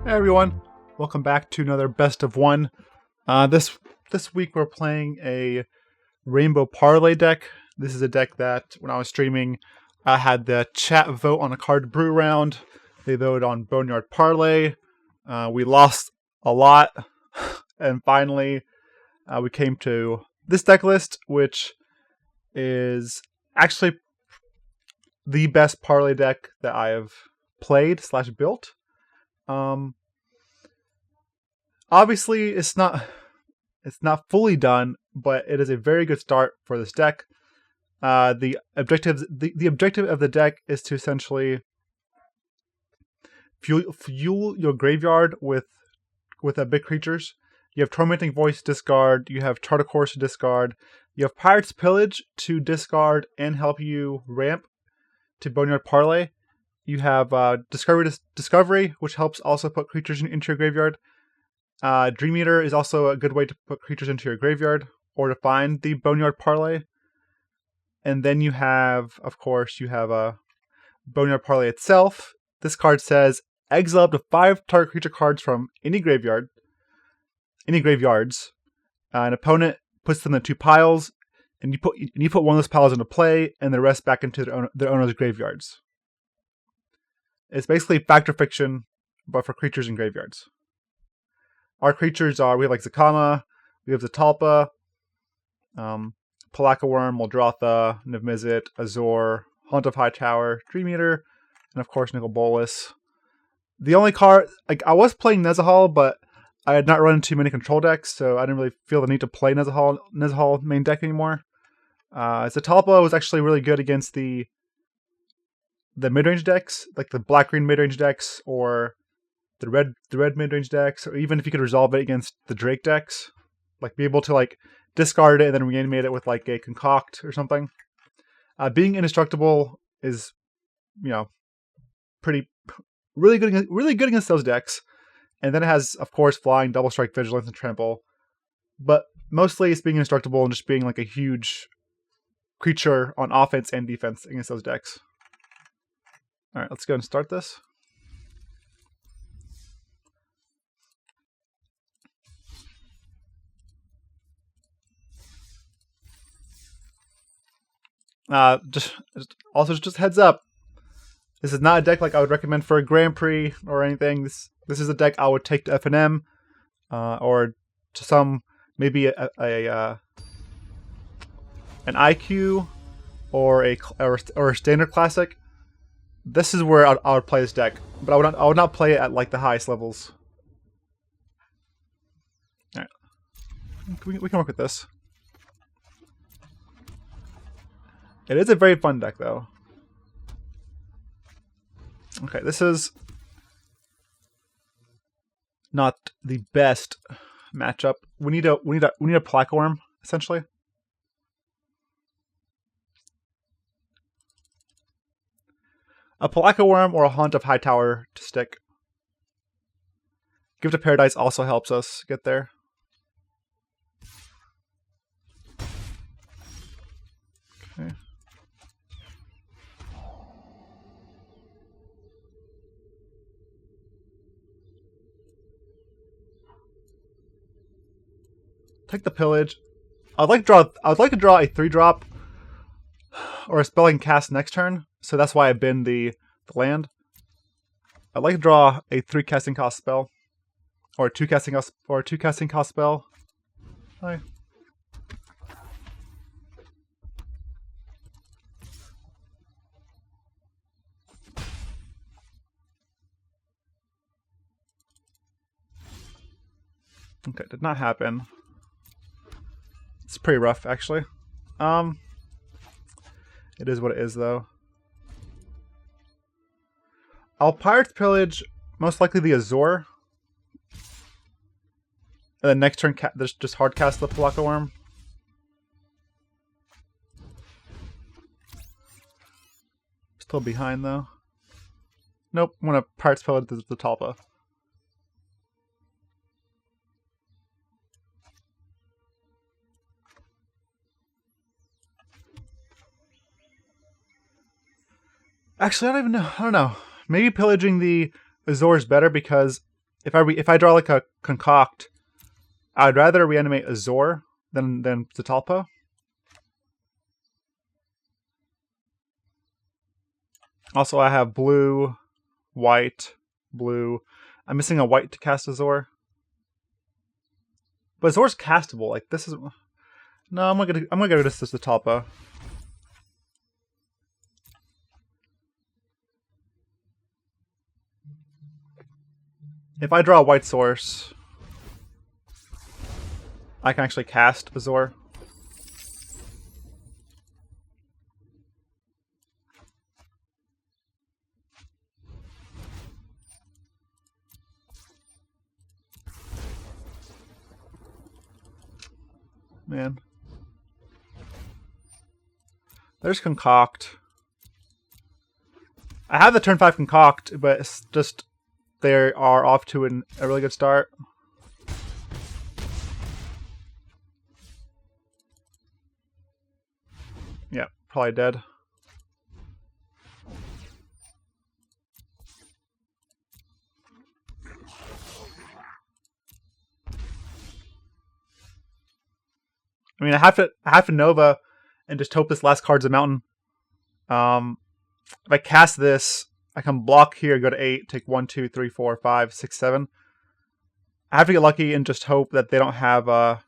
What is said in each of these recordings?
Hey everyone, welcome back to another best of one. This week we're playing a Rainbow Parley deck. This is a deck that when I was streaming, I had the chat vote on a card brew round. They voted on Boneyard Parley. We lost a lot, and finally we came to this deck list, which is actually the best Parley deck that I have played / built. Obviously it's not fully done, but it is a very good start for this deck. The objective of the deck is to essentially fuel your graveyard with big creatures. You have Tormenting Voice to discard, you have Chart a Course to discard, you have Pirate's Pillage to discard and help you ramp to Boneyard Parley. You have Discovery, which helps also put creatures into your graveyard. Dream Eater is also a good way to put creatures into your graveyard or to find the Boneyard Parley. And then you have, of course, Boneyard Parley itself. This card says exile up to 5 target creature cards from any graveyards. An opponent puts them in 2 piles, and you put one of those piles into play, and the rest back into their owner's graveyards. It's basically Fact or Fiction, but for creatures in graveyards. Our creatures are, we have Zacama, we have Zatalpa, Pelakka Wurm, Muldrotha, Niv-Mizzet, Azor, Haunt of Hightower, Dream Eater, and of course Nicol Bolas. The only card, I was playing Nezahal, but I had not run into many control decks, so I didn't really feel the need to play Nezahal main deck anymore. Zatalpa was actually really good against the mid-range decks, like the black-green mid-range decks, or the red mid-range decks, or even if you could resolve it against the Drake decks, be able to discard it and then reanimate it with a Concoct or something. Being indestructible is, really good against those decks. And then it has, of course, Flying, Double Strike, Vigilance, and Trample. But mostly it's being indestructible and just being a huge creature on offense and defense against those decks. Alright, let's go and start this. Just heads up. This is not a deck I would recommend for a Grand Prix or anything. This is a deck I would take to FNM, or to some maybe an IQ or a standard classic. This is where I would play this deck, but I would not play it at the highest levels. All right, we can work with this. It is a very fun deck, though. Okay, this is not the best matchup. We need a Pelakka Wurm, essentially. A Pelakka Wurm or a Haunt of Hightower to stick. Gift of Paradise also helps us get there. Okay. Take the Pillage. I'd like to draw a 3-drop or a spell I can cast next turn, so that's why I bin the land. I'd like to draw a 3 casting cost spell, or a 2 casting cost spell. Hi. Okay, did not happen. It's pretty rough, actually. It is what it is, though. I'll Pirate's Pillage, most likely the Azor. And then next turn, just hard cast the Pelakka Wurm. Still behind, though. Nope, I'm gonna Pirate's Pillage the Talpa. Actually, I don't know. Maybe pillaging the Azor is better because if I draw like a Concoct, I'd rather reanimate Azor than Zatalpa. Also, I have blue, white, blue. I'm missing a white to cast Azor. But Azor's castable. Like this is no. I'm gonna go this as Zatalpa. If I draw a white source, I can actually cast Azor. Man. There's Concoct. I have the turn 5 Concoct, but it's just they are off to a really good start. Yeah, probably dead. I mean, I have to Nova and just hope this last card's a mountain. If I cast this, I can block here, go to 8, take 1, 2, 3, 4, 5, 6, 7. I have to get lucky and just hope that they don't have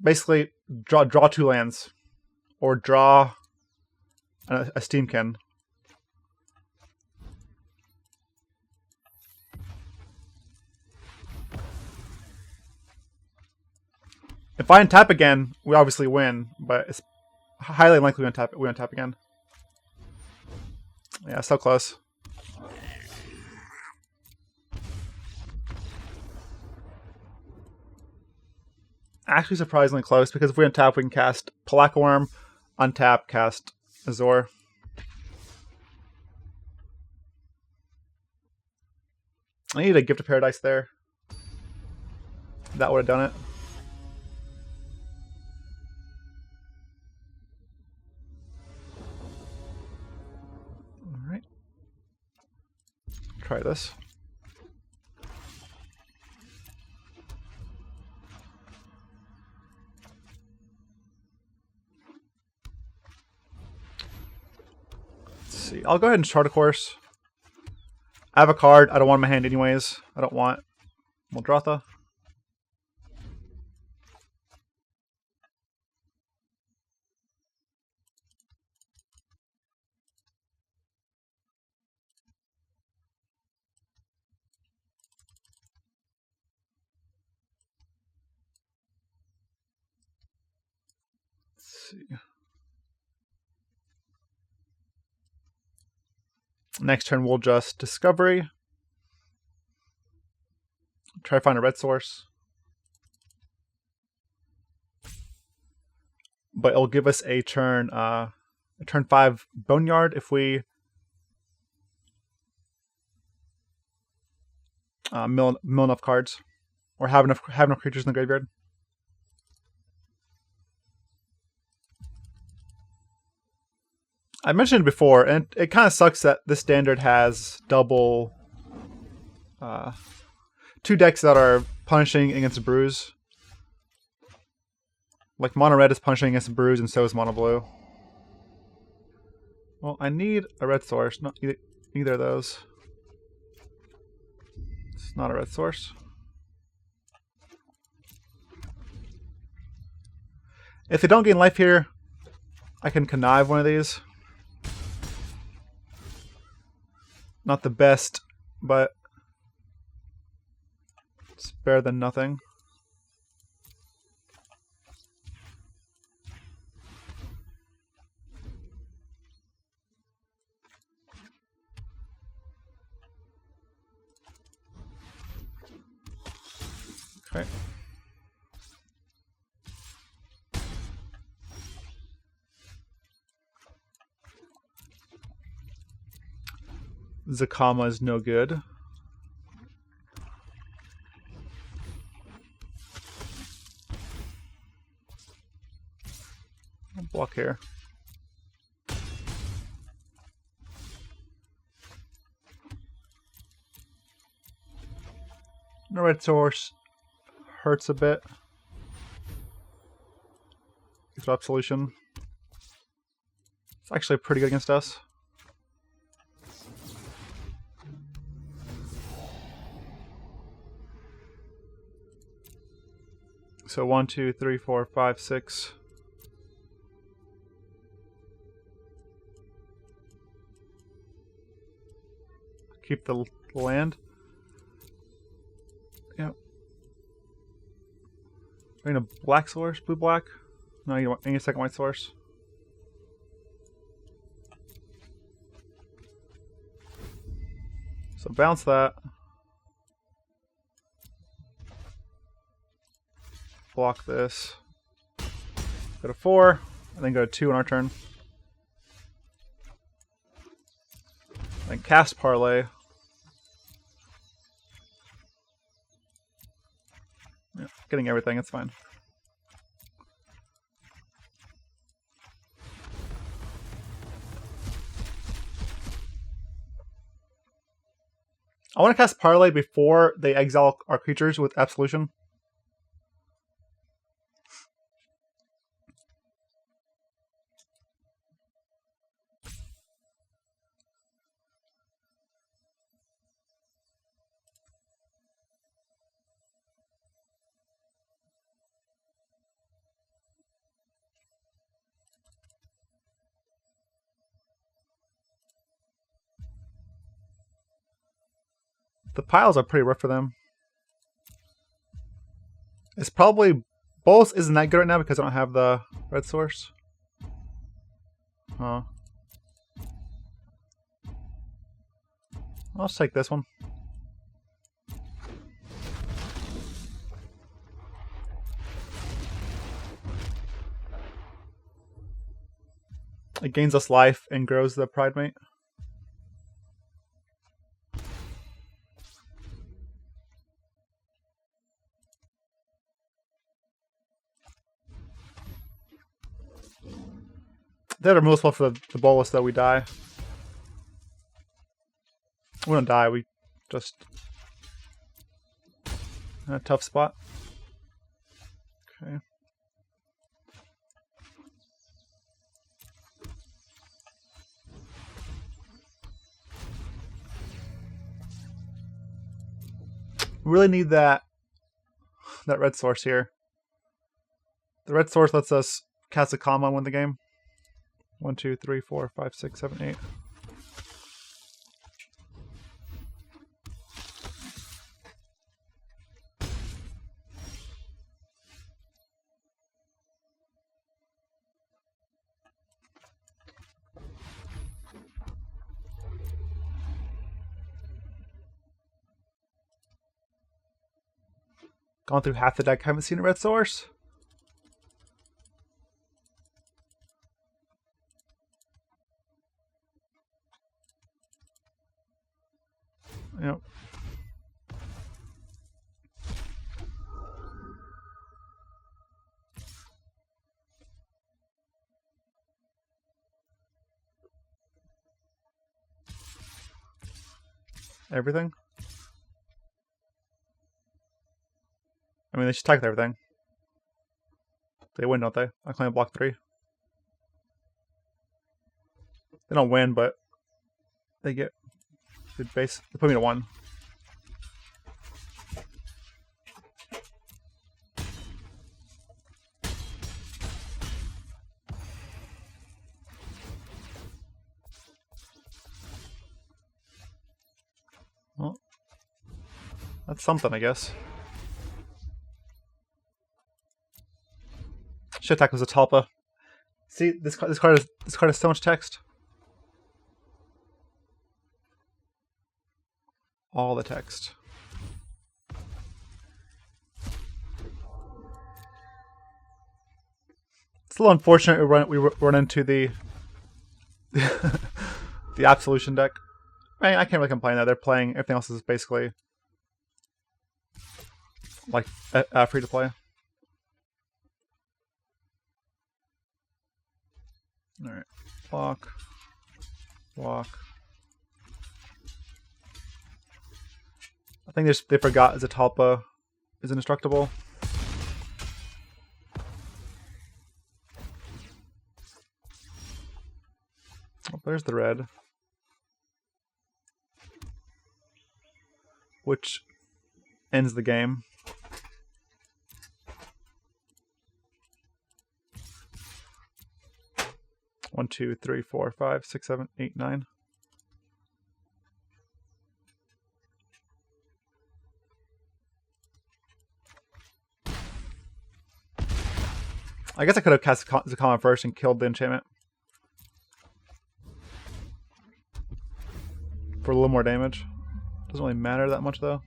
basically draw 2 lands. Or draw a Steamkin. If I untap again, we obviously win, but it's highly unlikely we untap again. Yeah, so close. Actually surprisingly close, because if we untap, we can cast Pelakka Wurm, untap, cast Azor. I need a Gift of Paradise there. That would have done it. Alright. Try this. See, I'll go ahead and chart a course. I have a card I don't want in my hand anyways. I don't want Muldrotha. Let's see. Next turn, we'll just Discovery. Try to find a red source. But it'll give us a turn 5 Boneyard if we mill enough cards. Or have enough creatures in the graveyard. I mentioned it before, and it kind of sucks that this standard has double 2 decks that are punishing against Bruise. Like Mono Red is punishing against Bruise, and so is Mono Blue. Well, I need a red source, not either of those. It's not a red source. If they don't gain life here, I can connive one of these. Not the best, but it's better than nothing. Okay. Zacama is no good. I'll block here. No red source hurts a bit. Drop solution. It's actually pretty good against us. So 1, 2, 3, 4, 5, 6. Keep the land. Yep. I need a black source, blue black. No, you need a second white source. So bounce that. Block this. Go to 4, and then go to 2 on our turn. Then cast Parley. Yeah, getting everything, it's fine. I want to cast Parley before they exile our creatures with Absolution. The piles are pretty rough for them. It's probably... Bolas isn't that good right now because I don't have the red source. Huh. I'll just take this one. It gains us life and grows the Pride Mate. That are most for the Bolas though, we die. We don't die, we just a tough spot. Okay. We really need that red source here. The red source lets us cast a Zacama and win the game. 1, 2, 3, 4, 5, 6, 7, 8. Gone through half the deck, haven't seen a red source. Yep. Everything? I mean, they just attack with everything. They win, don't they? I claim block 3. They don't win, but they get good base. They put me to 1. Well, that's something, I guess. Shit attack was a Talpa. See, this card has so much text. All the text. It's a little unfortunate we run into the the Absolution deck. I mean, I can't really complain though. They're playing everything else is basically like free to play. All right, block, block. I think they forgot Zatalpa is indestructible. Oh, there's the red. Which ends the game. One, two, three, four, five, 6, 7, 8, 9. I guess I could have cast Zacama first and killed the enchantment. For a little more damage. Doesn't really matter that much though.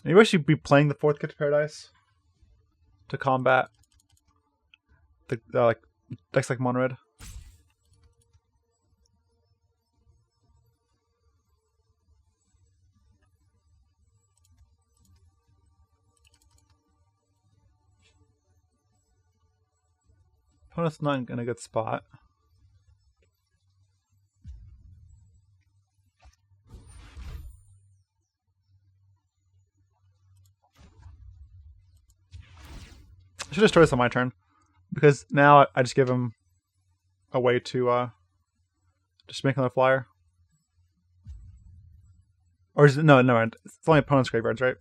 Maybe I should be playing the 4th Gift of Paradise to combat the like decks like Mono-Red. Opponent's not in a good spot. I should destroy this on my turn, because now I just give him a way to just make another flyer. Or is it, no, never. It's only opponent's graveyards, right?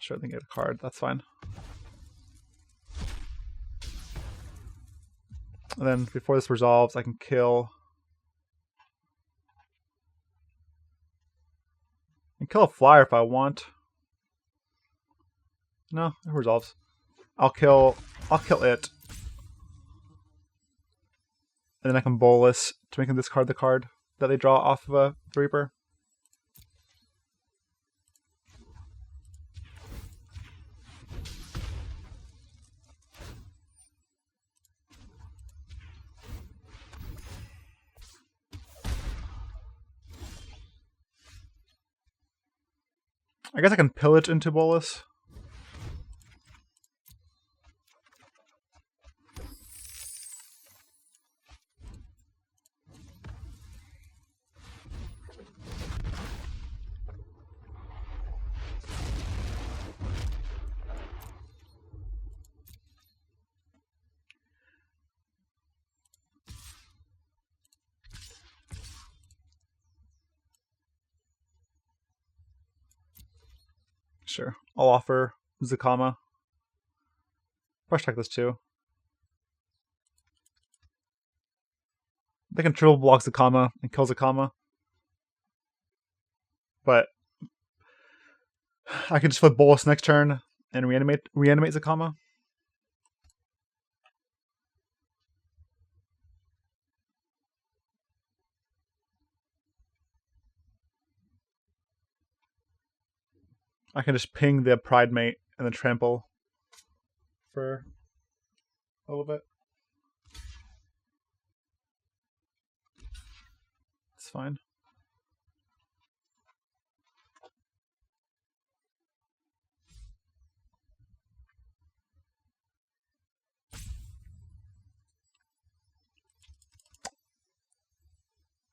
Sure, they get a card. That's fine. And then before this resolves, I can kill. I can kill a flyer if I want. No, it resolves. I'll kill it. And then I can bolus to make them discard the card that they draw off of a Reaper. I guess I can pillage into bolus. Sure. I'll offer Zacama. Brush check this too. They can triple block Zacama and kill Zacama. But I can just flip Bolus next turn and reanimate Zacama. I can just ping the Pride Mate and then trample for a little bit. It's fine.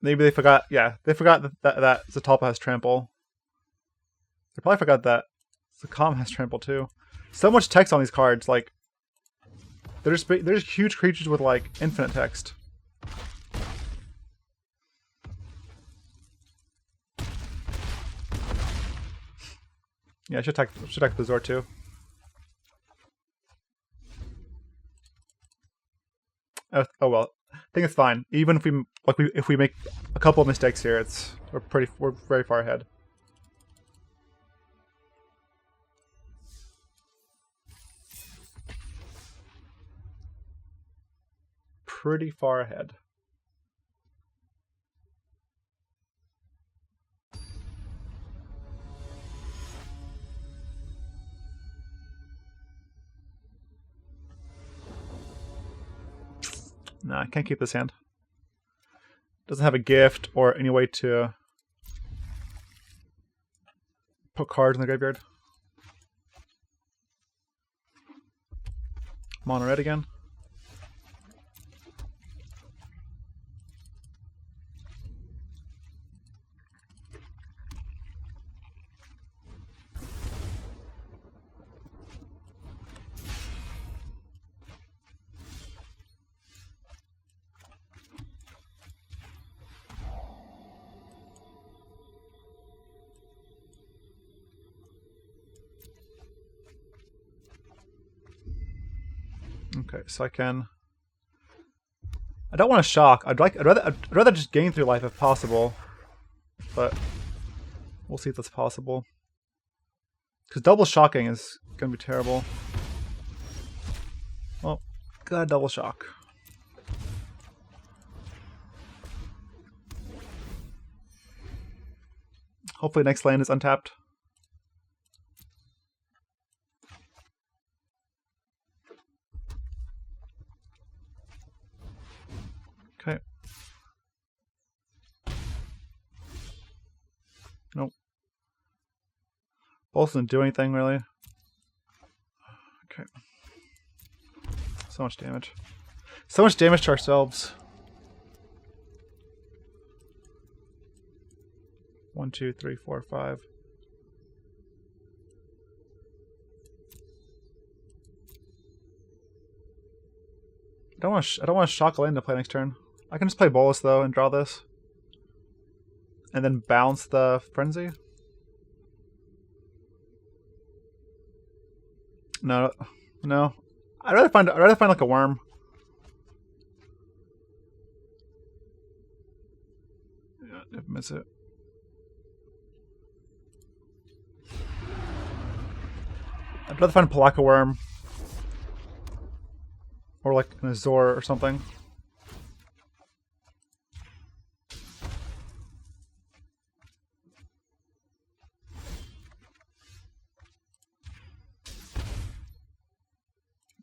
Maybe they forgot. Yeah, they forgot that Zatalpa has trample. They probably forgot that Zacama has trample too. So much text on these cards. Like, there's huge creatures with like infinite text. Yeah, I should attack the Azor too. Oh well, I think it's fine. Even if we make a couple of mistakes here, we're very far ahead. Pretty far ahead. Nah, I can't keep this hand. Doesn't have a gift or any way to put cards in the graveyard. Mono red again. Okay, so I can. I don't want to shock. I'd rather just gain through life if possible, but we'll see if that's possible. Because double shocking is gonna be terrible. Well, gotta double shock. Hopefully, next land is untapped. Okay. Nope. Both didn't do anything really. Okay. So much damage. So much damage to ourselves. 1, 2, 3, 4, 5. I don't want to shock a land to play next turn. I can just play Bolus though and draw this, and then bounce the Frenzy. No, no. I'd rather find like a worm. Yeah, Niv-Mizzet. I'd rather find Pelakka Wurm. Or like an Azor or something.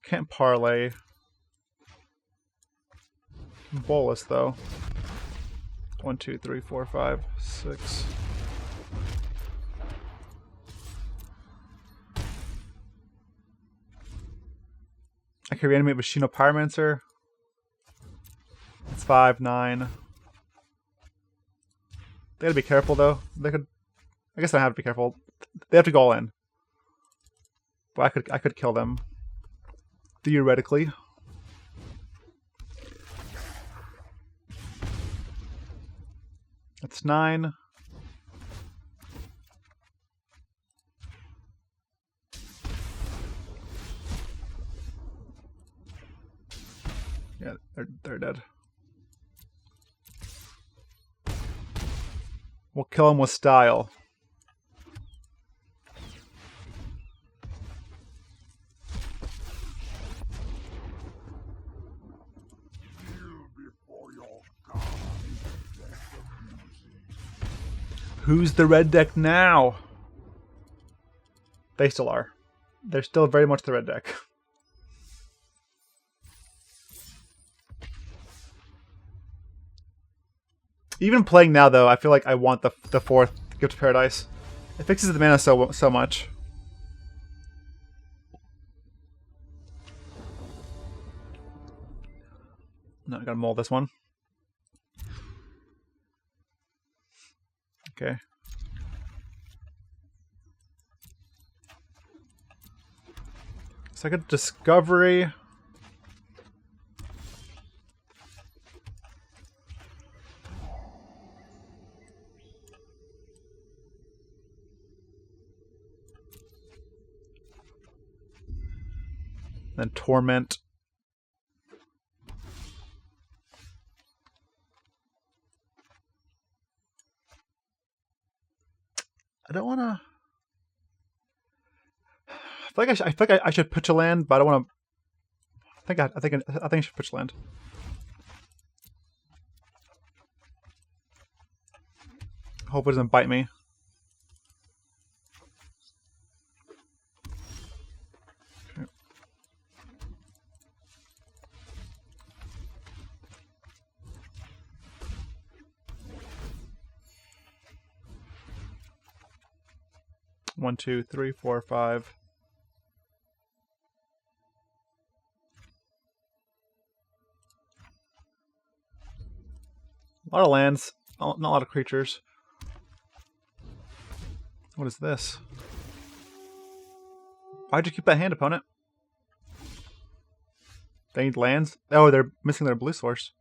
Can't parlay. Bolus though. 1, 2, 3, 4, 5, 6. I can reanimate Vashino Pyromancer. It's 5, 9. They gotta be careful though. They could. I guess I have to be careful. They have to go all in. But I could kill them. Theoretically. That's 9. Yeah, they're dead. We'll kill him with style. Who's the red deck now? They still are. They're still very much the red deck. Even playing now, though, I feel like I want the 4th Gift of Paradise. It fixes the mana so much. No, I gotta mold this one. Okay. Second Discovery. Then Torment. I don't want to. I feel like I should pitch a land, but I don't want to. I think I should pitch land. Hope it doesn't bite me. Okay. 1, 2, 3, 4, 5. A lot of lands, not a lot of creatures. What is this? Why'd you keep that hand, opponent? They need lands? Oh, they're missing their blue source.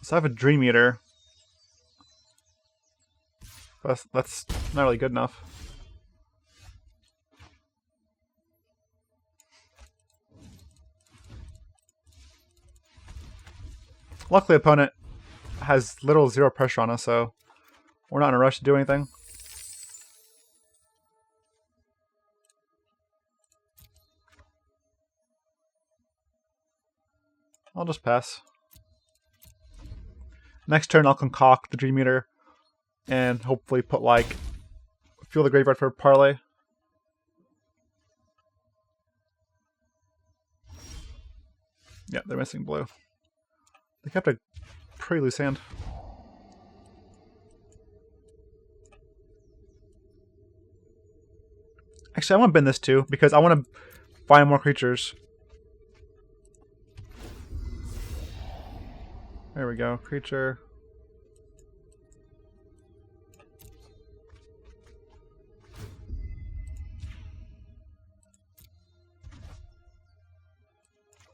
So I have a Dream Eater. That's not really good enough. Luckily, opponent has little zero pressure on us, so we're not in a rush to do anything. I'll just pass. Next turn, I'll concoct the Dream Eater and hopefully put like fuel the graveyard for Parley. Yeah, they're missing blue. They kept a pretty loose hand. Actually, I want to bend this too because I want to find more creatures. There we go, creature.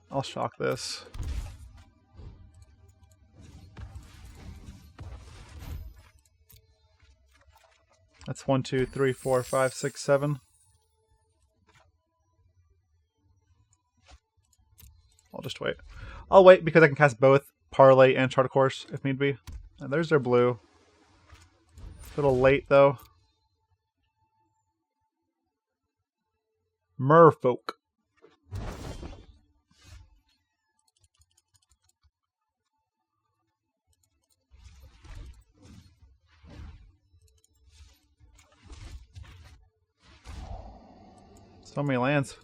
I'll shock this. That's 1, 2, 3, 4, 5, 6, 7. I'll just wait. I'll wait because I can cast both Parley and Chart a Course if need be. And there's their blue. A little late though. Merfolk. So many lands.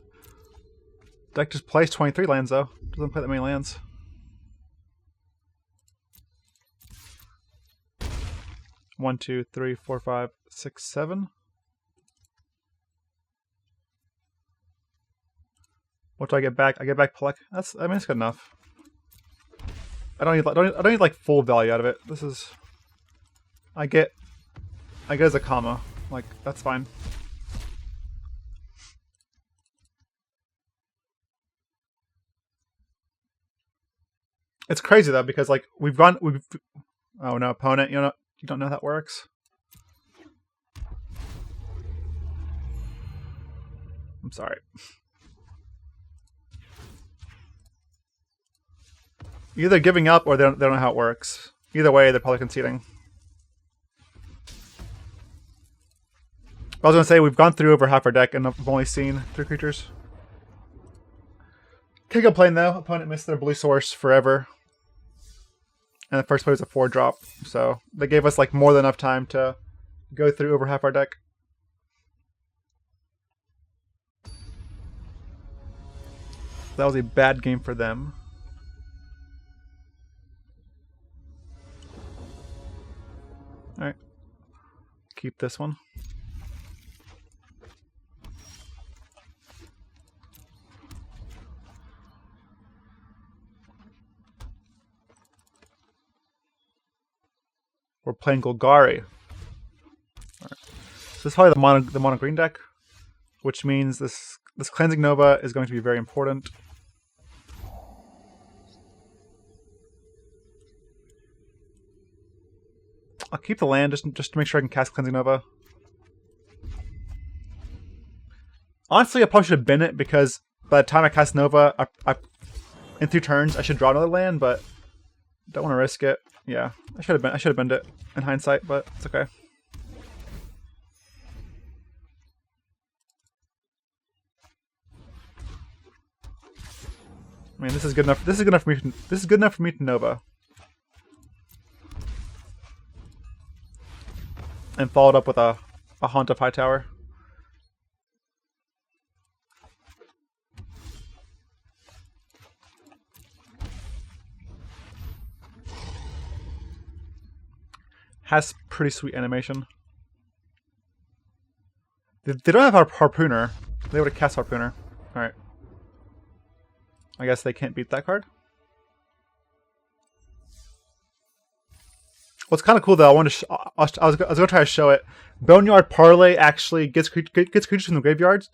Deck just plays 23 lands though. Doesn't play that many lands. One, 2, 3, 4, 5, 6, 7. What do I get back? I get back Pelakka. That's good enough. I don't need like full value out of it. This is I get Zacama. Like that's fine. It's crazy though because like we've oh no, opponent, you don't know how that works. I'm sorry. Either giving up or they don't know how it works. Either way, they're probably conceding. I was gonna say we've gone through over half our deck and I've only seen 3 creatures. Can't complain though. Opponent missed their blue source forever. And the first play was a 4-drop, so they gave us like more than enough time to go through over half our deck. That was a bad game for them. Alright. Keep this one. We're playing Golgari. Right. So this is probably the mono green deck, which means this Cleansing Nova is going to be very important. I'll keep the land just to make sure I can cast Cleansing Nova. Honestly, I probably should have been it because by the time I cast Nova, in 3 turns I should draw another land, but don't want to risk it. Yeah, I should have been it in hindsight, but it's okay. I mean, this is good enough. This is good enough for me. This is good enough for me to Nova. And followed up with a Haunt of Hightower. Has pretty sweet animation. They don't have our Harpooner. They would have cast Harpooner. Alright. I guess they can't beat that card. What's kind of cool though, I was going to try to show it. Boneyard Parley actually gets creatures from the graveyards,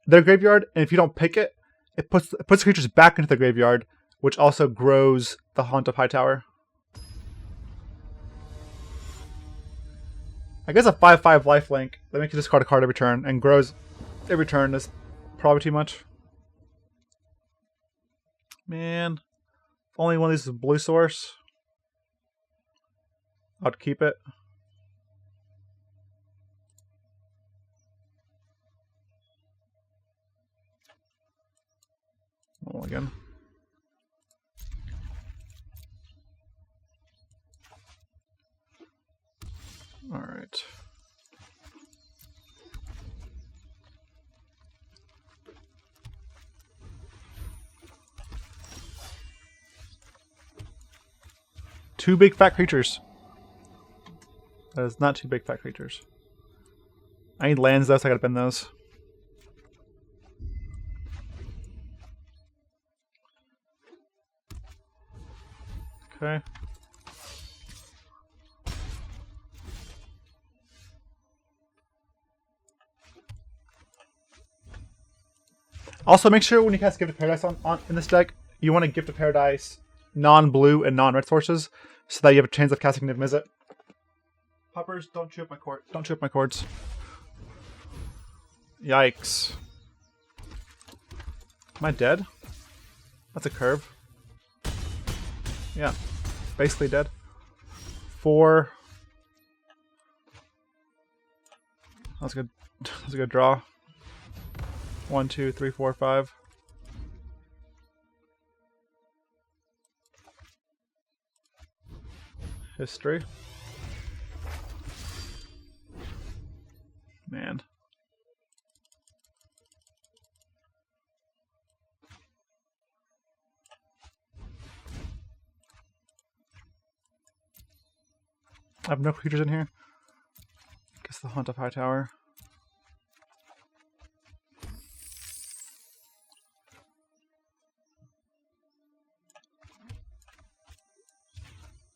their graveyard, and if you don't pick it, it puts creatures back into the graveyard, which also grows the Haunt of Hightower. I guess a 5/5 lifelink that makes you discard a card every turn and grows every turn is probably too much. Man, if only one of these is a blue source, I'd keep it. Roll again. All right. Two big fat creatures. That is not two big fat creatures. I need lands though, so I gotta bend those. Okay. Also, make sure when you cast Gift of Paradise in this deck, you want to Gift of Paradise non-blue and non-red sources, so that you have a chance of casting Niv-Mizzet. Poppers, don't chew up my cord. Don't chew up my cords. Yikes. Am I dead? That's a curve. Yeah, basically dead. 4. That's good. That's a good draw. 1, 2, 3, 4, 5. History. Man. I have no creatures in here. Guess the Haunt of Hightower.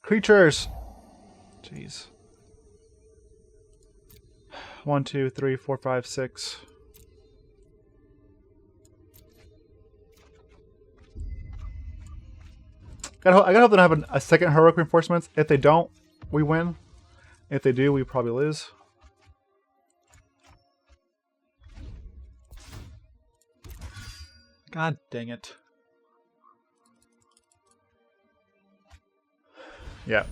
Creatures! Jeez. 1, 2, 3, 4, 5, 6. I gotta hope they don't have a second Heroic Reinforcements. If they don't, we win. If they do, we probably lose. God dang it. Yeah.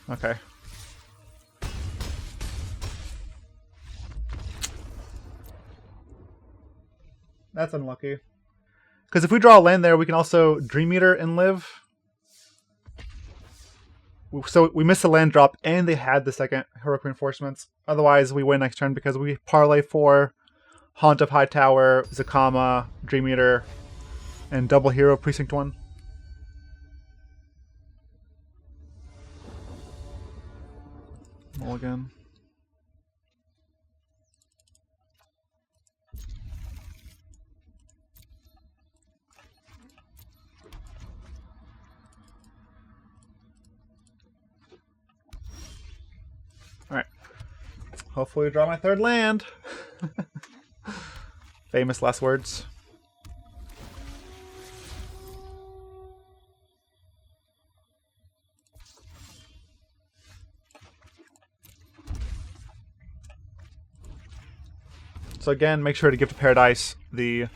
Okay. That's unlucky. Because if we draw a land there, we can also Dream Eater and live. So we missed the land drop, and they had the second Heroic Reinforcements. Otherwise, we win next turn because we parlay for Haunt of Hightower, Zacama, Dream Eater, and double hero Precinct 1. Mulligan. Alright. Hopefully we draw my third land. Famous last words. So again, make sure to Gift of Paradise the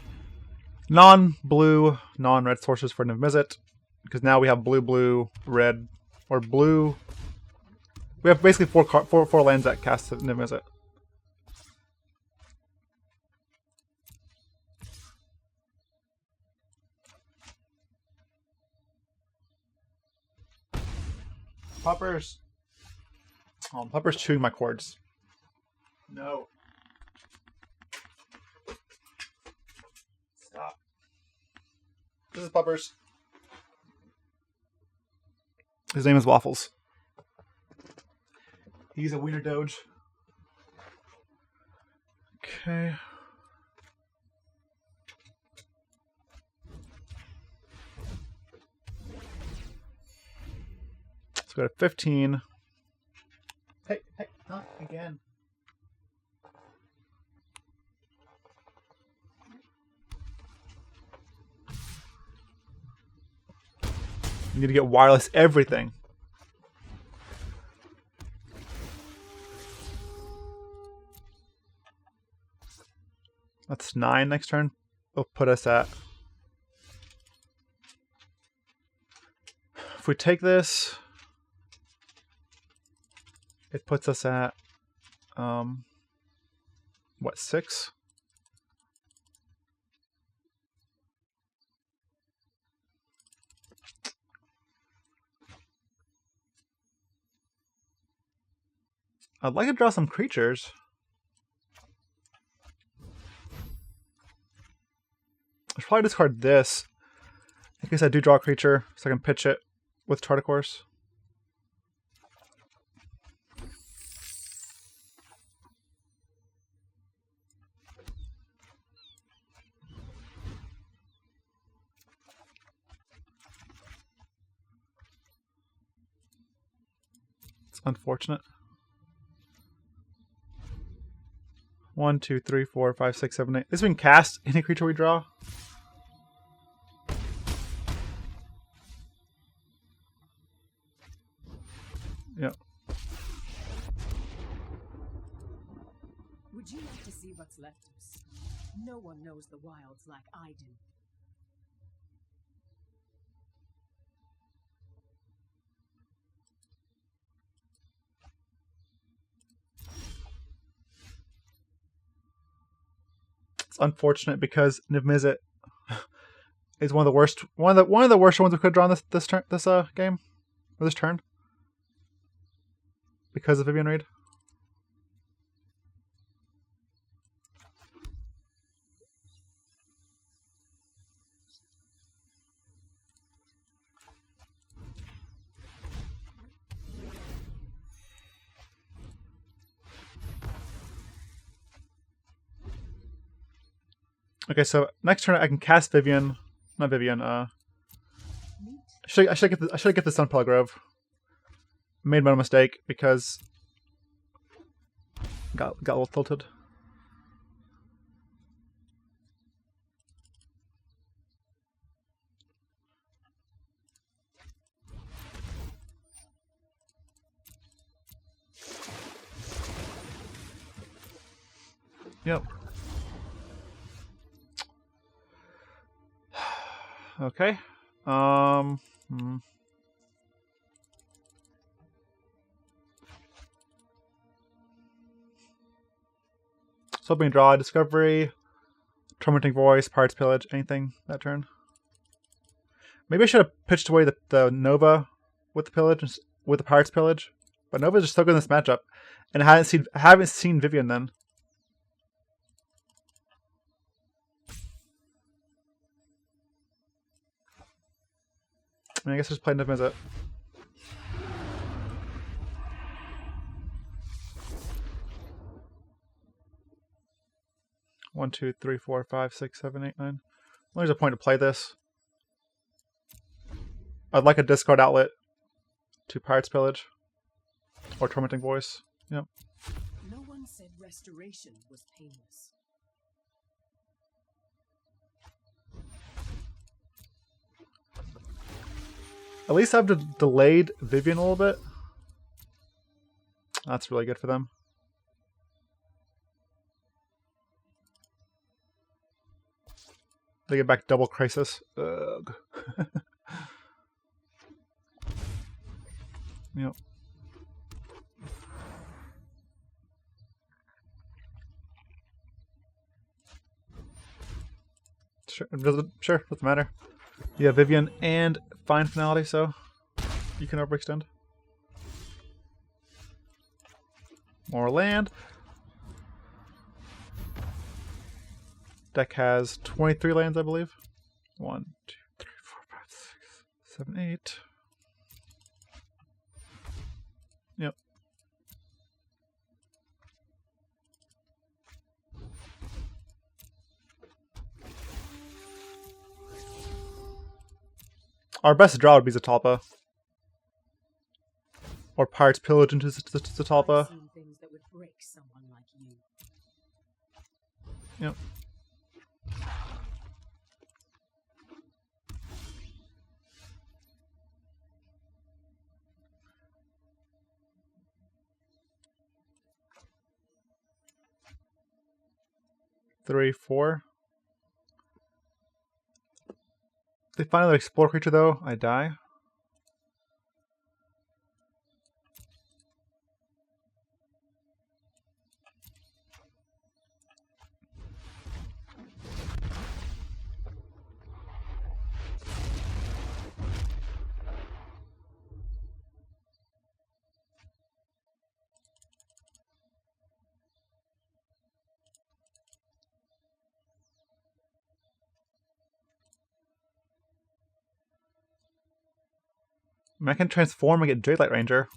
non-blue, non-red sources for Niv-Mizzet, because now we have blue, blue, red, or blue. We have basically four lands that cast Niv-Mizzet. Puppers. Oh, Pupper's chewing my cords. No. Stop. This is Puppers. His name is Waffles. He's a wiener doge. Okay. Let's go to 15. Hey, not again. You need to get wireless everything. That's 9 next turn. It'll put us at... If we take this, it puts us at... what, 6? I'd like to draw some creatures. I should probably discard this in case I do draw a creature, so I can pitch it with Tardicourse. It's unfortunate. 1, 2, 3, 4, 5, 6, 7, 8. This we can cast any creature we draw. Yep. Would you like to see what's left of us? No one knows the wilds like I do. It's unfortunate because Niv-Mizzet is one of the worst one of the worst ones we could have drawn this game or this turn because of Vivien Reid. Okay, so next turn I can cast Vivien, not Vivien. I should get the Sunpetal Grove. Made my mistake because got a little tilted. Yep. Okay. So we can draw a Discovery, Tormenting Voice, Pirate's Pillage, anything that turn. Maybe I should have pitched away the Nova with the Pillage, with the Pirate's Pillage, but Nova's just so good in this matchup, and I haven't seen Vivien then. I guess just play Niv-Mizzet. One, two, three, four, five, 6, 7, 8, 9. Well, there's a point to play this. I'd like a discard outlet to Pirate's Pillage or Tormenting Voice. Yep. No one said restoration was painless. At least I've delayed Vivien a little bit. That's really good for them. They get back double Crisis. Ugh. Yep. Sure, doesn't matter. You have Vivien and Find Finality, so you can overextend. More land. Deck has 23 lands, I believe. 1, 2, 3, 4, 5, 6, 7, 8. Yep. Our best draw would be Zatalpa. Or Pirate's Pillage into Zatalpa. I've seen things that would break someone like you. Yep. Three, four. If they find another explore creature though, I die. I mean, I can transform and get Daylight Ranger.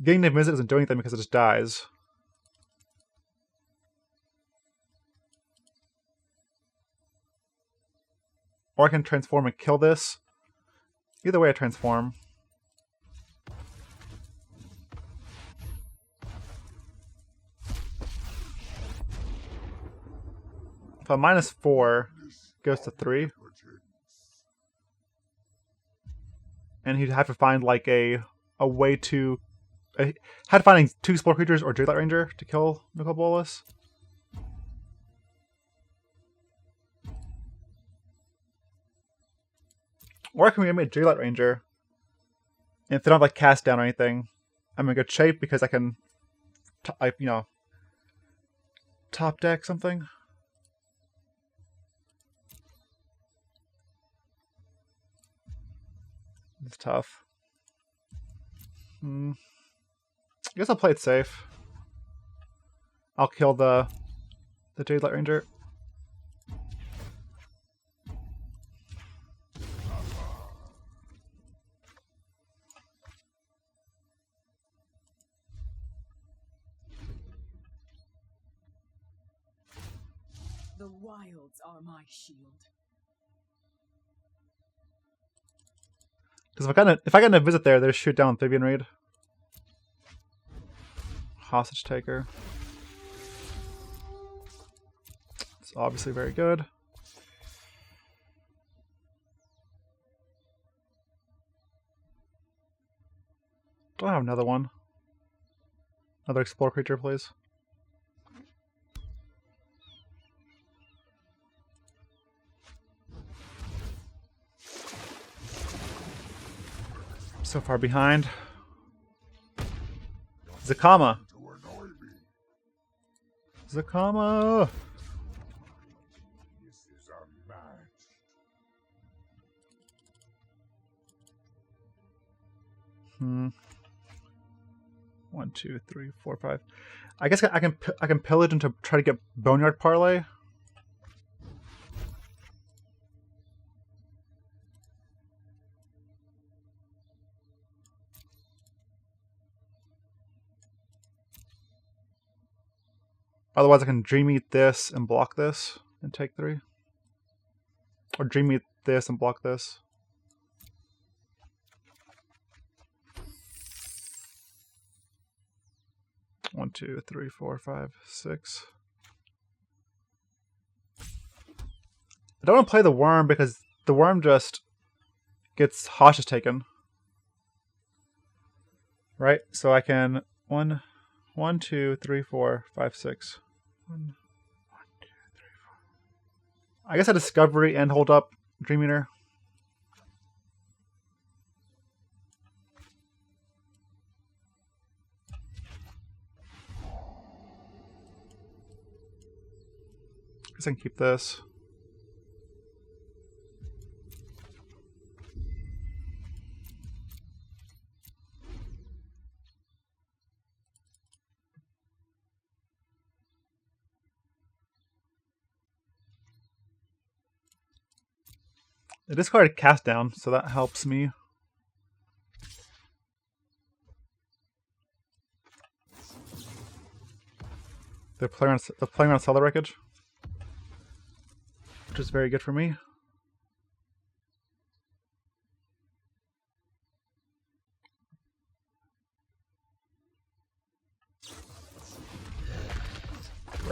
Getting Niv-Mizzet doesn't do anything because it just dies. Or I can transform and kill this. Either way I transform. If I'm -4, goes to 3. And he'd have to find like a way to... had to find 2 Explore creatures or Daylight Ranger to kill Nicol Bolas. Or I can make Daylight Ranger. And if they don't have like cast down or anything, I'm in good shape because I can, you know, top deck something. It's tough. I guess I'll play it safe. I'll kill the Daylight Ranger. The wilds are my shield. Because if I got a visit there, they just shoot down Amphibian Raid. Hostage Taker. It's obviously very good. Do I have another one? Another Explore creature, please. So far behind. Zacama. Zacama. This is unmatched. 1, 2, 3, 4, 5. I guess I can pillage and to try to get Boneyard Parley. Otherwise, I can Dream Eat this and block this and take 3. Or Dream Eat this and block this. One, 2, 3, 4, 5, 6. I don't want to play the worm because the worm just gets hostage taken. Right? So I can 1, 2, 3, 4, 5, 6. 1, 2, 3, 4. I guess I Discovery and hold up Dream Eater. I guess I can keep this. I discarded Cast Down, so that helps me. They're playing around Cellar Wreckage, which is very good for me.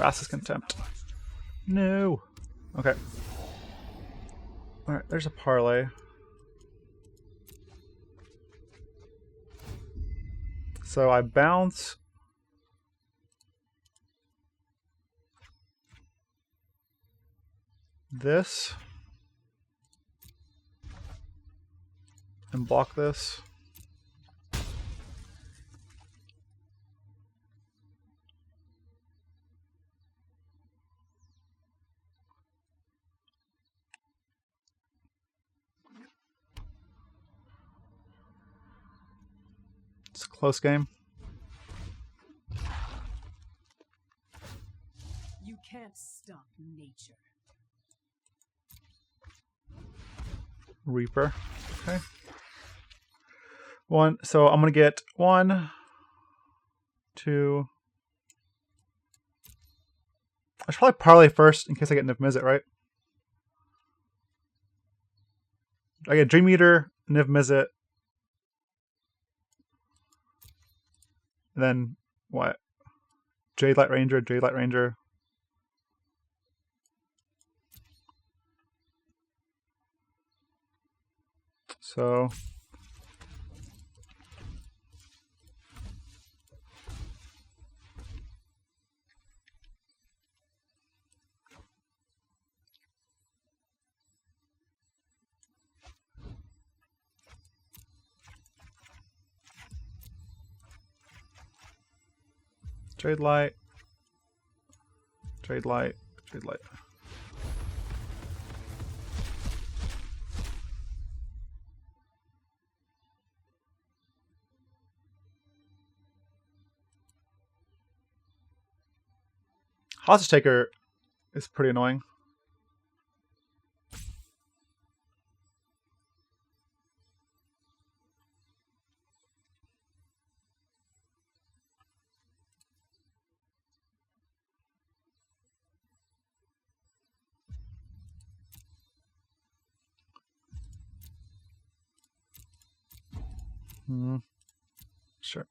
Fastest Contempt. No. Okay. Alright, there's a parlay. So I bounce. This. And block this. It's a close game. You can't stop nature. Reaper. Okay. One. So I'm gonna get 1, 2. I should probably parlay first in case I get Niv-Mizzet, right? I get Dream Eater, Niv-Mizzet, and then what? Jade Light Ranger, Jade Light Ranger. So Jade Light, Jade Light, Jade Light. Hostage Taker is pretty annoying. Sure.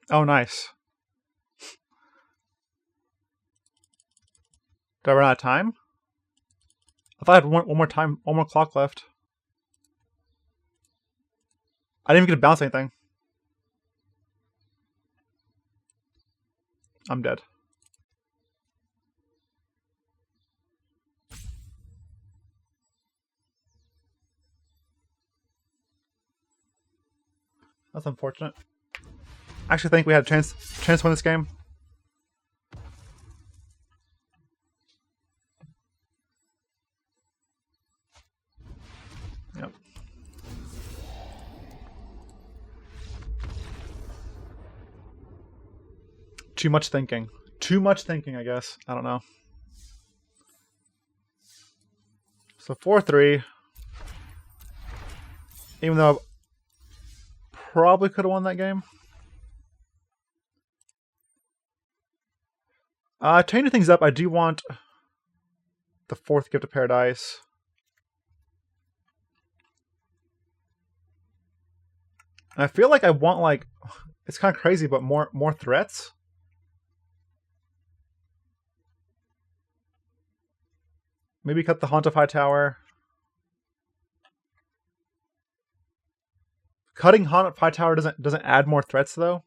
Oh, nice. Did I run out of time? I thought I had one more time, one more clock left. I didn't even get to bounce anything. I'm dead. That's unfortunate. I actually think we had a chance to win this game. Yep. Too much thinking. Too much thinking, I guess. I don't know. So 4-3. Even though I probably could have won that game. Changing things up, I do want the 4th Gift of Paradise. And I feel like I want, like, it's kind of crazy, but more threats. Maybe cut the Haunt of High Tower. Cutting Haunt of High Tower doesn't add more threats though.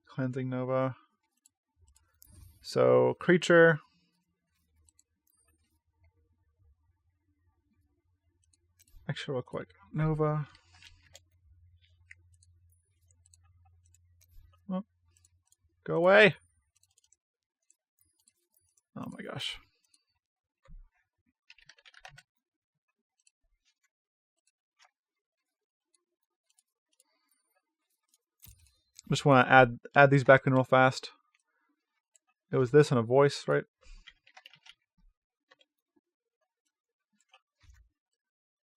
Cleansing Nova. So creature. Actually, real quick. Nova. Oh, go away. Oh my gosh. Just want to add these back in real fast. It was this and a voice, right?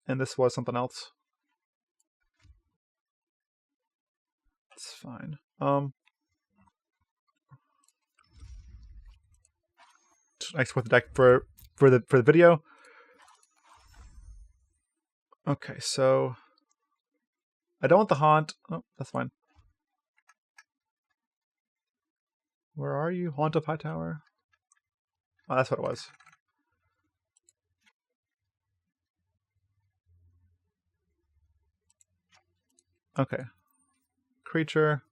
And this was something else. It's fine. export the deck for the video. Okay, so I don't want the Haunt. Oh, that's fine. Where are you? Haunt of Hightower? Oh, that's what it was. Okay. Creature.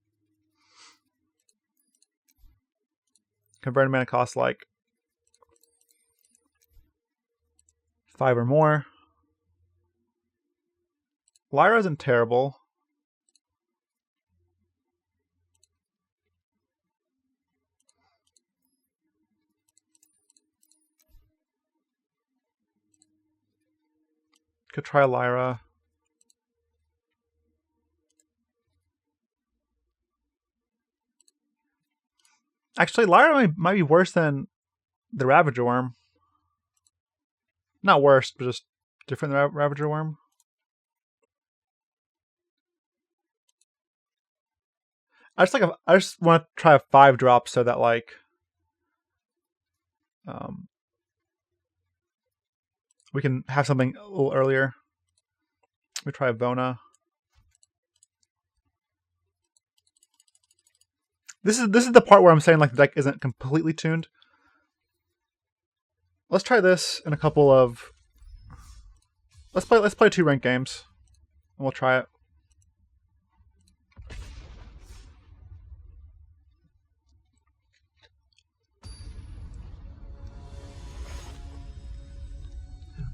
Converted mana costs like 5 or more. Lyra isn't terrible. Could try Lyra. Actually, Lyra might be worse than the Ravager Wurm. Not worse, but just different than Ravager Wurm. I just want to try a 5-drop so that like we can have something a little earlier. We try a Bona. This is the part where I'm saying like the deck isn't completely tuned. Let's try this in a couple of. Let's play 2 ranked games, and we'll try it.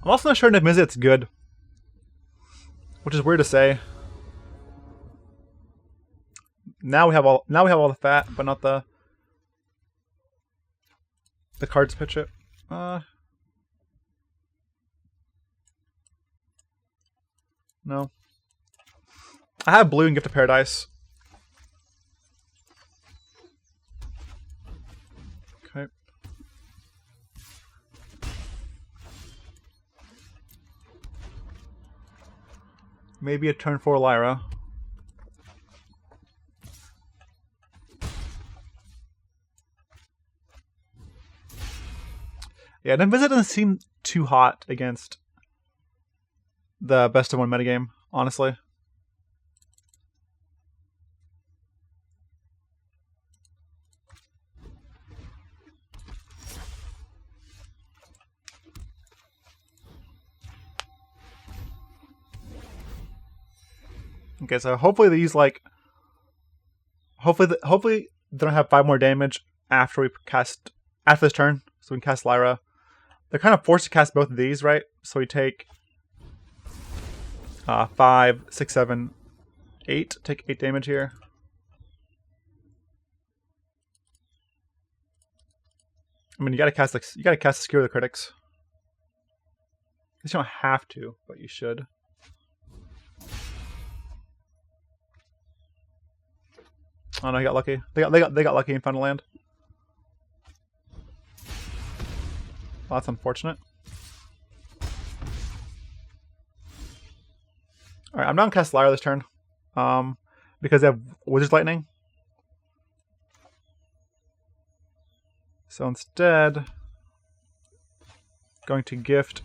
I'm also not sure Niv-Mizzet's good, which is weird to say. Now we have all the fat, but not the cards pitch it. No. I have blue and Gift of Paradise. Okay. Maybe a turn 4 Lyra. Yeah, Niv-Mizzet doesn't seem too hot against the best of 1 metagame, honestly. Okay, so hopefully they use like. Hopefully they don't have 5 more damage after we cast after this turn, so we can cast Lyra. They're kind of forced to cast both of these, right? So we take 5, 6, 7, 8. Take 8 damage here. I mean, you gotta cast Secure the Critics. I guess you don't have to, but you should. Oh no, he got lucky. They got lucky and found a land. Well, that's unfortunate. All right, I'm not gonna cast Lyra this turn, because they have Wizard's Lightning. So instead, going to gift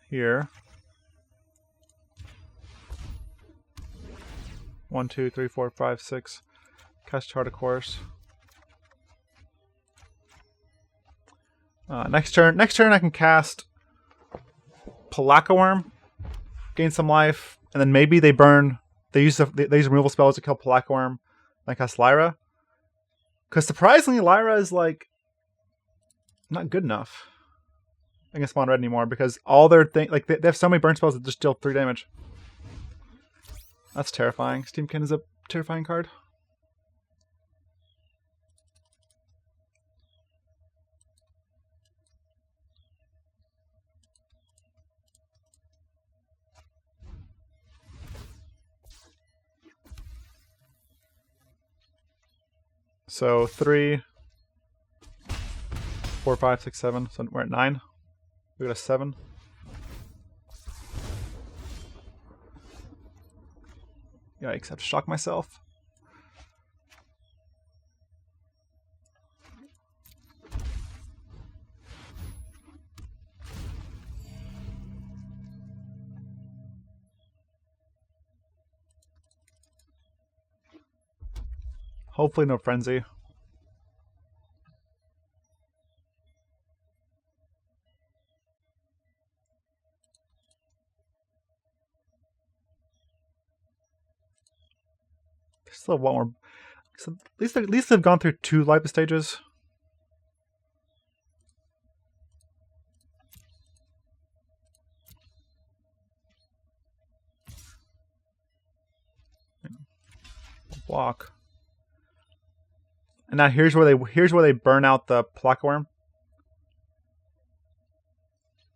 here. 1, 2, 3, 4, 5, 6. Cast Chart of Course. Next turn I can cast Pelakka Wurm, gain some life, and then maybe they burn. They use removal spells to kill Pelakka Wurm. Then cast Lyra. Because surprisingly, Lyra is like not good enough against Mono Red anymore because all their they have so many burn spells that just deal 3 damage. That's terrifying. Steamkin is a terrifying card. So 3, 4, 5, 6, 7. So we're at 9. We got a 7. Yikes, I have to shock myself. Hopefully no frenzy. Still one more. So at least they've gone through 2 life stages. Walk. And now here's where they burn out the Pelakka Wurm.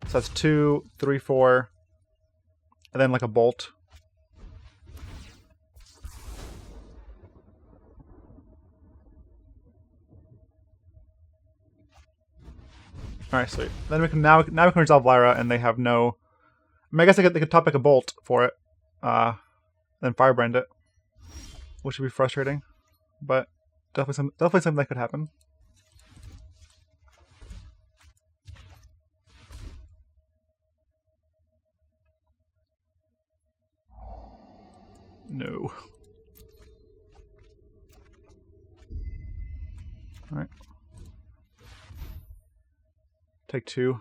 So that's 2, 3, 4, and then like a bolt. All right, sweet. Then we can now we can resolve Lyra, and they have no. I mean, I guess they could top back a bolt for it, then firebrand it, which would be frustrating, but definitely something that could happen. No. All right. Take 2.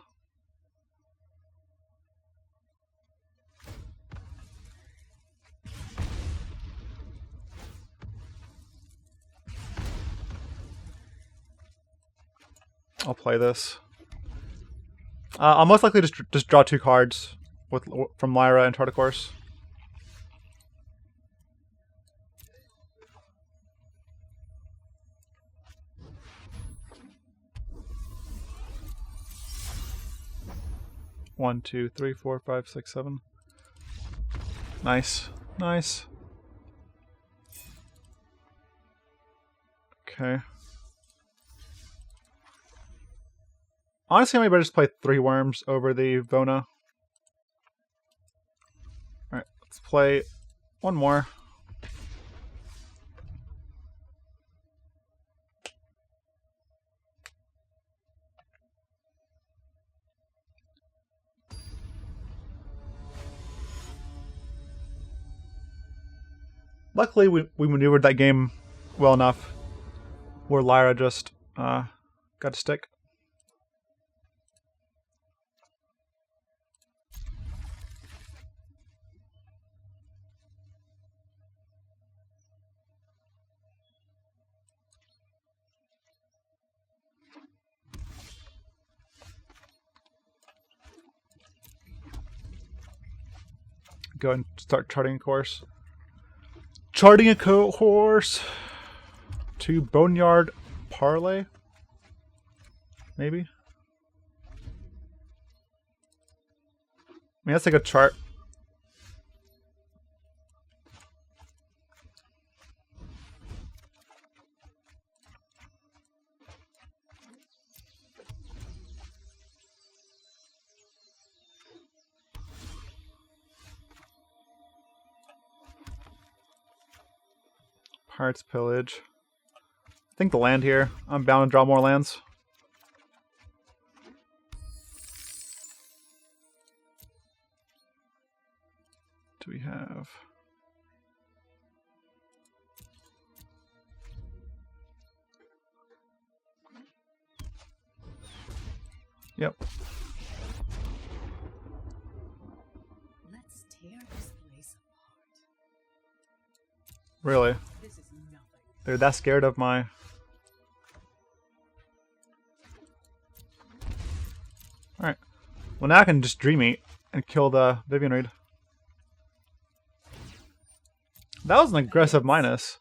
I'll play this. I'll most likely just draw 2 cards from Lyra and Tartacourse. One, 2, 3, 4, 5, 6, 7. Nice. Nice. Okay. Honestly, I might better just play 3 worms over the Vona. Alright, let's play one more. Luckily, we maneuvered that game well enough where Lyra just got a stick. Go and start charting a course. Charting a course to Boneyard Parley, maybe. I mean, that's like a chart. Pirates Pillage. I think the land here. I'm bound to draw more lands. Do we have? Yep. Let's tear this place apart. Really? This is nothing. They're that scared of my... Alright. Well, now I can just Dream Eat and kill the Vivian Reed. That was an aggressive minus.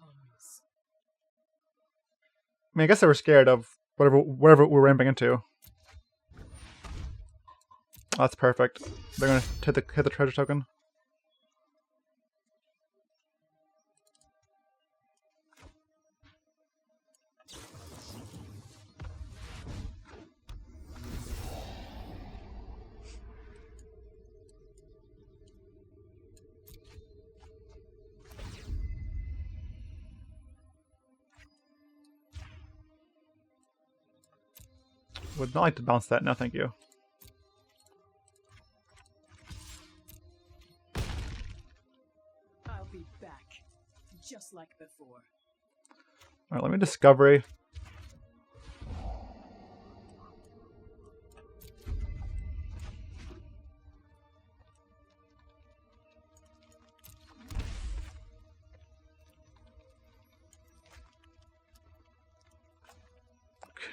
I mean, I guess they were scared of whatever we're ramping into. Oh, that's perfect. They're gonna hit the treasure token. Would not like to bounce that. No, thank you. I'll be back, just like before. Alright, let me discovery.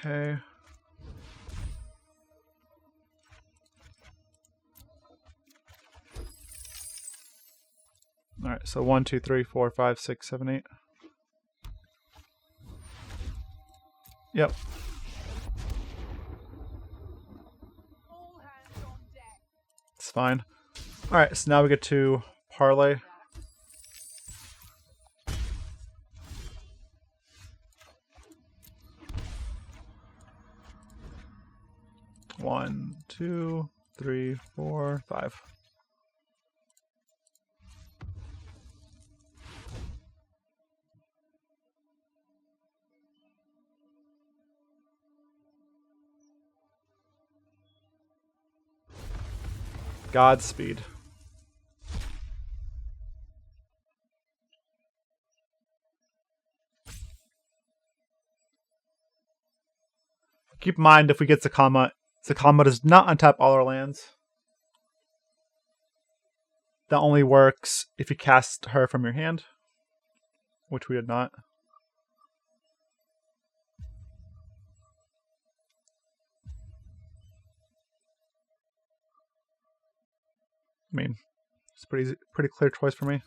Okay. Alright, so 1, 2, 3, 4, 5, 6, 7, 8. Yep. It's fine. Alright, so now we get to Parley. One, 2, 3, 4, 5. Godspeed. Keep in mind, if we get Zacama, Zacama does not untap all our lands. That only works if you cast her from your hand, which we did not. I mean, it's pretty clear choice for me.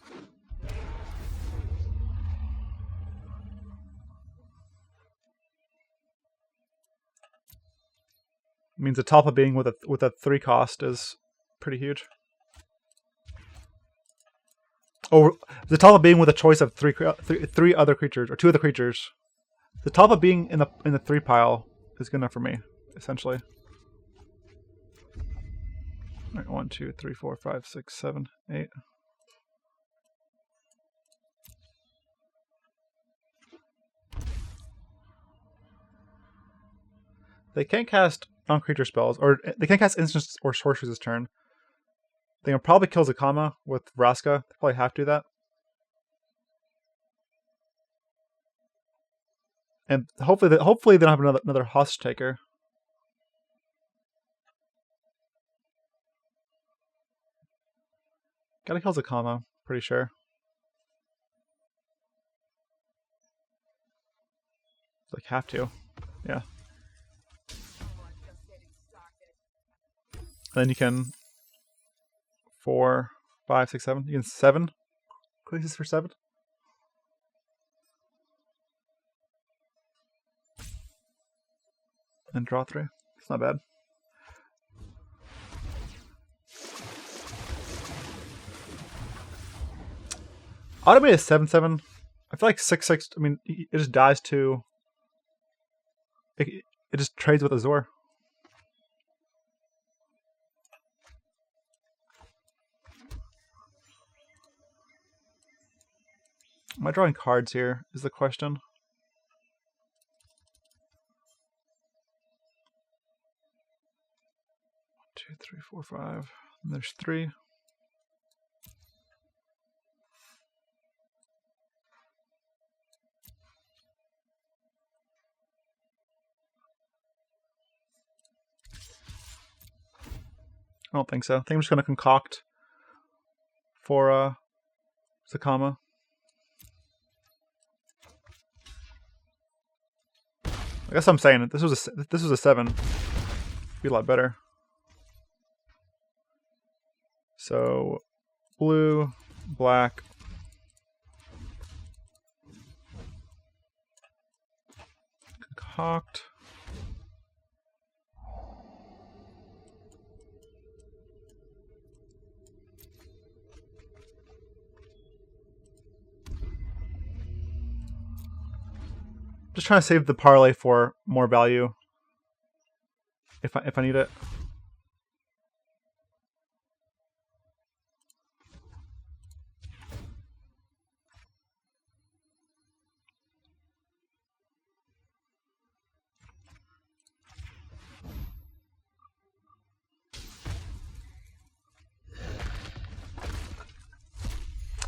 It means the Talpa being with a 3 cost is pretty huge. Oh, the Talpa being with a choice of three other creatures or 2 other creatures. The Talpa being in the 3 pile is good enough for me, essentially. All right, 1, 2, 3, 4, 5, 6, 7, 8. They can't cast non-creature spells, or they can't cast instants or sorceries this turn. They can probably kill Zacama with Vraska. They probably have to do that. And hopefully they don't have another hostage taker. Gotta kill Zacama, pretty sure. Like, have to. Yeah. Then you can 4, 5, 6, 7. You can 7. Quickest for 7. And draw 3. It's not bad. Automate is 7/7. I feel like 6/6. I mean, it just dies to. It just trades with Azor. Am I drawing cards here? Is the question. Two, 3, 4, 5. And there's 3. I don't think so. I think I'm just going to concoct for Zacama. I guess I'm saying it. This was a 7. Be a lot better. So blue, black. Concoct. Just trying to save the parlay for more value if I need it.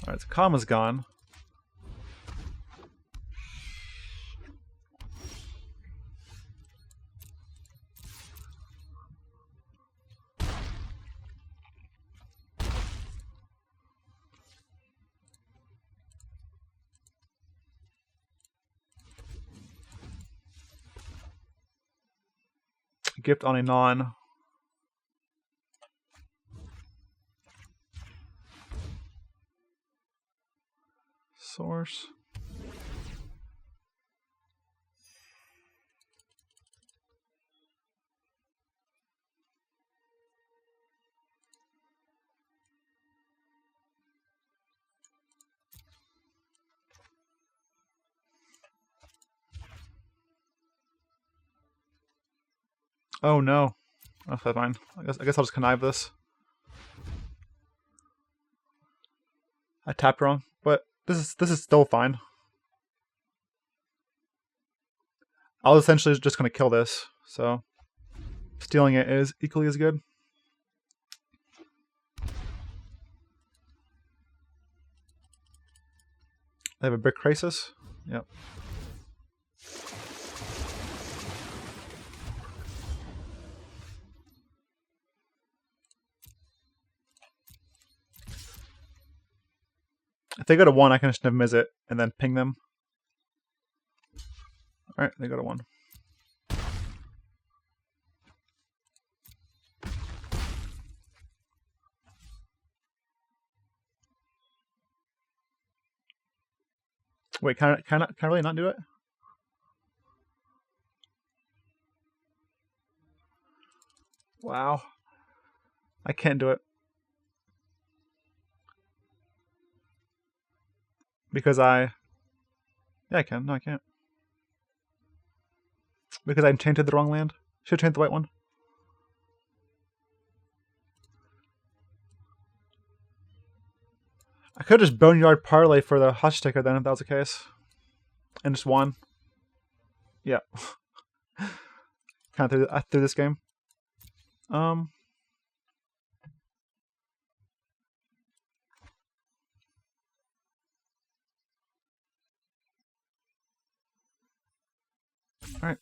Alright, so Zacama's gone. gift on a non. Source. Oh no. Oh, that's fine. I guess I'll just connive this. I tapped wrong, but this is still fine. I was essentially just gonna kill this, so stealing it is equally as good. I have a Brick Crisis. Yep. If they go to 1, I can just Niv-Mizzet and then ping them. Alright, they go to 1. Wait, can I really not do it? Wow. I can't do it. Because yeah, I can. No, I can't. Because I enchanted the wrong land. Should have enchanted the white one. I could have just Boneyard Parley for the Hush Sticker then if that was the case. And just won. Yeah. Kind of through this game. Alright.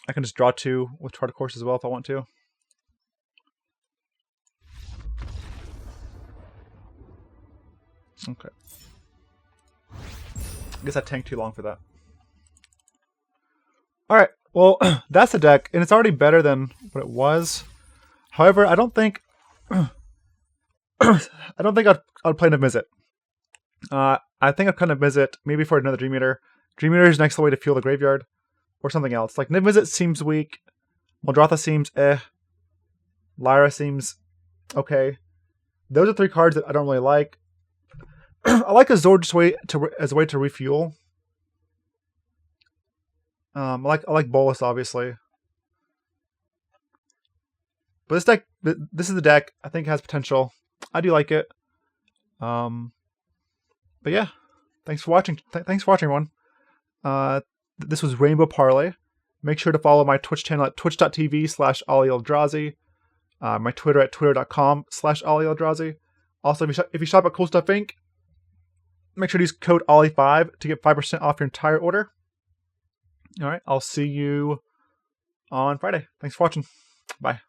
I can just draw 2 with Chart of Course as well if I want to. Okay. I guess I tanked too long for that. Alright, well, that's the deck, and it's already better than what it was. However, I don't think I'd play Niv-Mizzet. I think I'd kind of Mizzet maybe for another Dream Eater. Dream Eater is next way to fuel the graveyard. Or something else. Like, Niv-Mizzet seems weak. Muldrotha seems eh. Lyra seems okay. Those are 3 cards that I don't really like. I like Azor just as a way to refuel. I like Bolus, obviously. But this is the deck I think has potential. I do like it. But yeah. Thanks for watching. Thanks for watching, everyone. This was Rainbow Parley. Make sure to follow my Twitch channel at twitch.tv/AliEldrazi. My Twitter at twitter.com/AliEldrazi. Also, if you shop at CoolStuffInc, make sure to use code OLLIE5 to get 5% off your entire order. Alright, I'll see you on Friday. Thanks for watching. Bye.